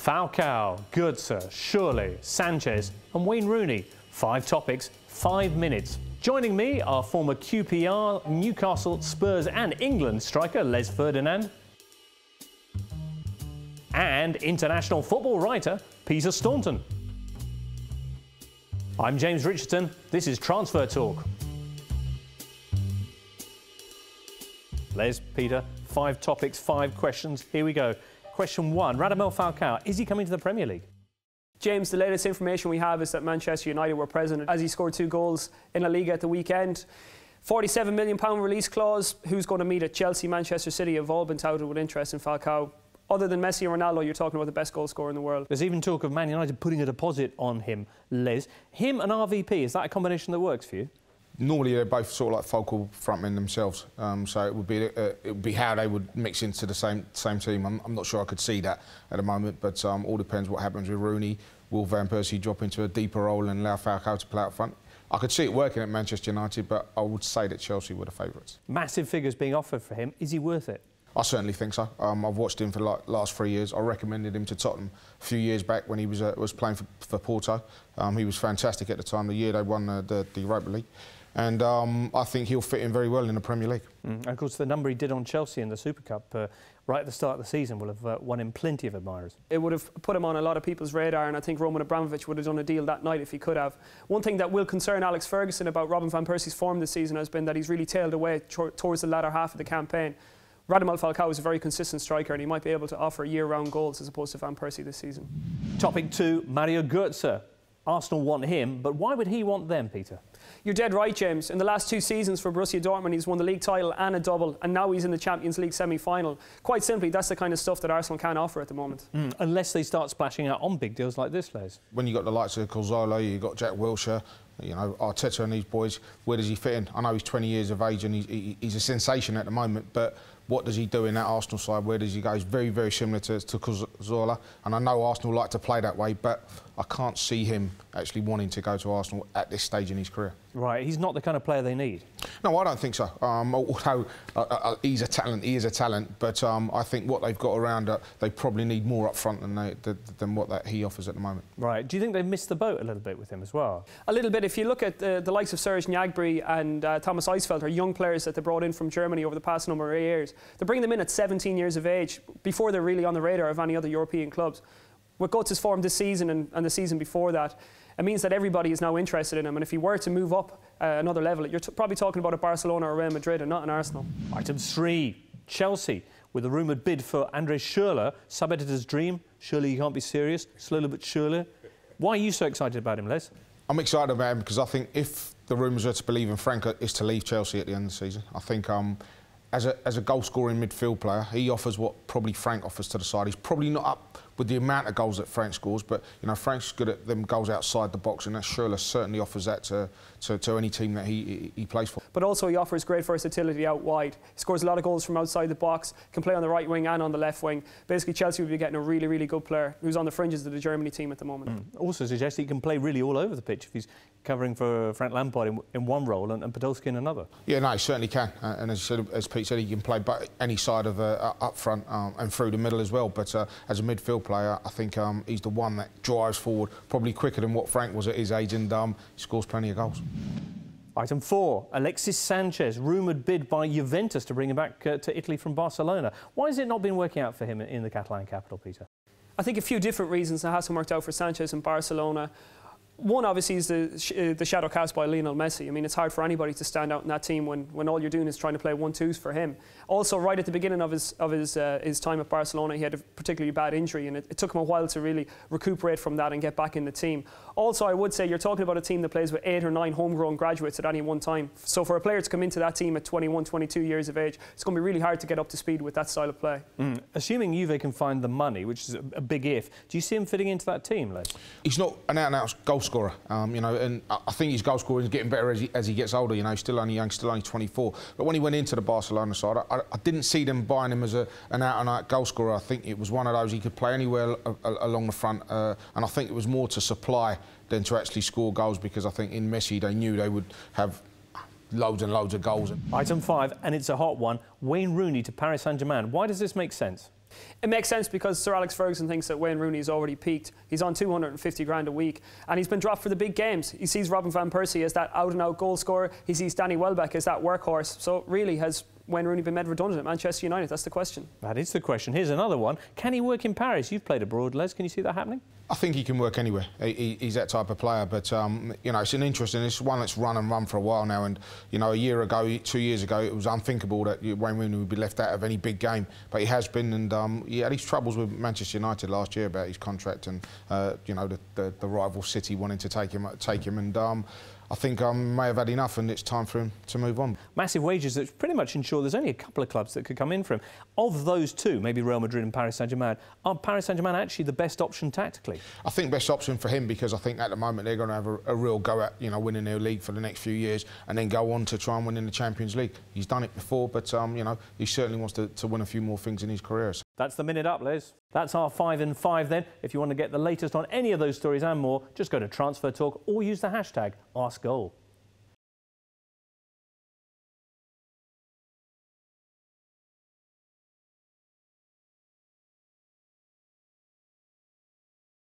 Falcao, Götze, Schurrle, Sanchez and Wayne Rooney. 5 topics, 5 minutes. Joining me are former QPR, Newcastle, Spurs and England striker Les Ferdinand and international football writer Peter Staunton. I'm James Richardson. This is Transfer Talk. Les, Peter, 5 topics, 5 questions. Here we go. Question 1. Radamel Falcao, is he coming to the Premier League? James, the latest information we have is that Manchester United were present as he scored 2 goals in La Liga at the weekend. £47 million release clause. Who's going to meet at Chelsea, Manchester City have all been touted with interest in Falcao. Other than Messi and Ronaldo, you're talking about the best goal scorer in the world. There's even talk of Man United putting a deposit on him, Les. Him and RVP, is that a combination that works for you? Normally they're both sort of like focal frontmen themselves, so it would be how they would mix into the same team. I'm not sure I could see that at the moment, but all depends what happens with Rooney. Will Van Persie drop into a deeper role and allow Falcao to play up front? I could see it working at Manchester United, but I would say that Chelsea were the favourites. Massive figures being offered for him. Is he worth it? I certainly think so. I've watched him for the last 3 years. I recommended him to Tottenham a few years back when he was playing for Porto. He was fantastic at the time, the year they won the Europa League. And I think he'll fit in very well in the Premier League. And of course, the number he did on Chelsea in the Super Cup right at the start of the season will have won him plenty of admirers. It would have put him on a lot of people's radar, and I think Roman Abramovich would have done a deal that night if he could have. One thing that will concern Alex Ferguson about Robin Van Persie's form this season has been that he's really tailed away towards the latter half of the campaign. Radamel Falcao is a very consistent striker and he might be able to offer year-round goals as opposed to Van Persie this season. Topic 2, Mario Götze. Arsenal want him, but why would he want them, Peter? You're dead right, James. In the last 2 seasons for Borussia Dortmund, he's won the league title and a double, and now he's in the Champions League semi-final. Quite simply, that's the kind of stuff that Arsenal can offer at the moment. Unless they start splashing out on big deals like this, Les. When you've got the likes of Gtze, you've got Jack Wilshere, you know, Arteta and these boys, where does he fit in? I know he's 20 years of age and he's a sensation at the moment, but what does he do in that Arsenal side? Where does he go? He's very, very similar to Gtze, and I know Arsenal like to play that way, but I can't see him actually wanting to go to Arsenal at this stage in his career. Right, he's not the kind of player they need. No, I don't think so. Although he's a talent, he is a talent, but I think what they've got around they probably need more up front than what he offers at the moment. Right. Do you think they've missed the boat a little bit with him as well? A little bit. If you look at the likes of Serge Gnabry and Thomas Eisfeld, are young players that they brought in from Germany over the past number of years. They bring them in at 17 years of age, before they're really on the radar of any other European clubs. With Götze's form this season and the season before that, it means that everybody is now interested in him, and if he were to move up another level, you're probably talking about a Barcelona or Real Madrid and not an Arsenal. Item 3, Chelsea, with a rumoured bid for Andre Schurrle, sub-editor's dream. Surely you can't be serious, slowly but surely. Why are you so excited about him, Les? I'm excited about him because I think if the rumours are to believe in Frank, is to leave Chelsea at the end of the season. I think as a goal-scoring midfield player, he offers what probably Frank offers to the side. He's probably not up with the amount of goals that Frank scores, but you know Frank's good at them goals outside the box, and that Schurrle certainly offers that to any team that he plays for. But also he offers great versatility out wide. He scores a lot of goals from outside the box, can play on the right wing and on the left wing. Basically, Chelsea would be getting a really, really good player who's on the fringes of the Germany team at the moment. Also suggests he can play really all over the pitch if he's covering for Frank Lampard in one role and Podolski in another. Yeah, no, he certainly can. And as Pete said, he can play any side of up front and through the middle as well. But as a midfield player, I think he's the one that drives forward probably quicker than what Frank was at his age, and scores plenty of goals. Item 4, Alexis Sanchez, rumoured bid by Juventus to bring him back to Italy from Barcelona. Why has it not been working out for him in the Catalan capital, Peter? I think a few different reasons it hasn't worked out for Sanchez in Barcelona. One, obviously, is the shadow cast by Lionel Messi. I mean, it's hard for anybody to stand out in that team when all you're doing is trying to play 1-2s for him. Also, right at the beginning of his time at Barcelona, he had a particularly bad injury, and it took him a while to really recuperate from that and get back in the team. Also, I would say you're talking about a team that plays with 8 or 9 homegrown graduates at any one time. So for a player to come into that team at 21, 22 years of age, it's going to be really hard to get up to speed with that style of play. Assuming Juve can find the money, which is a big if, do you see him fitting into that team, Les? He's not an out-and-out goal scorer, you know, and I think his goal scoring is getting better as he gets older. You know, he's still only young, still only 24. But when he went into the Barcelona side, I didn't see them buying him as an out-and-out goal scorer. I think it was one of those he could play anywhere along the front, and I think it was more to supply than to actually score goals, because I think in Messi they knew they would have loads and loads of goals. Item 5, and it's a hot one, Wayne Rooney to Paris Saint-Germain. Why does this make sense? It makes sense because Sir Alex Ferguson thinks that Wayne Rooney has already peaked. He's on 250 grand a week and he's been dropped for the big games. He sees Robin van Persie as that out-and-out goal scorer. He sees Danny Welbeck as that workhorse. So really, has Wayne Rooney been made redundant at Manchester United? That's the question. That is the question. Here's another one. Can he work in Paris? You've played abroad, Les. Can you see that happening? I think he can work anywhere. He's that type of player, but you know, it's an interesting. It's one that's run for a while now, and you know, a year ago, 2 years ago, it was unthinkable that Wayne Rooney would be left out of any big game, but he has been, and he had his troubles with Manchester United last year about his contract, and you know, the rival City wanting to take him, and I think may have had enough, and it's time for him to move on. Massive wages that pretty much ensure there's only a couple of clubs that could come in for him. Of those two, maybe Real Madrid and Paris Saint-Germain, are Paris Saint-Germain actually the best option tactically? I think best option for him, because I think at the moment they're going to have a real go at, you know, winning their league for the next few years and then go on to try and win in the Champions League. He's done it before, but you know, he certainly wants to win a few more things in his career. That's the minute up, Les. That's our 5 in 5 then. If you want to get the latest on any of those stories and more, just go to Transfer Talk or use the hashtag AskGoal.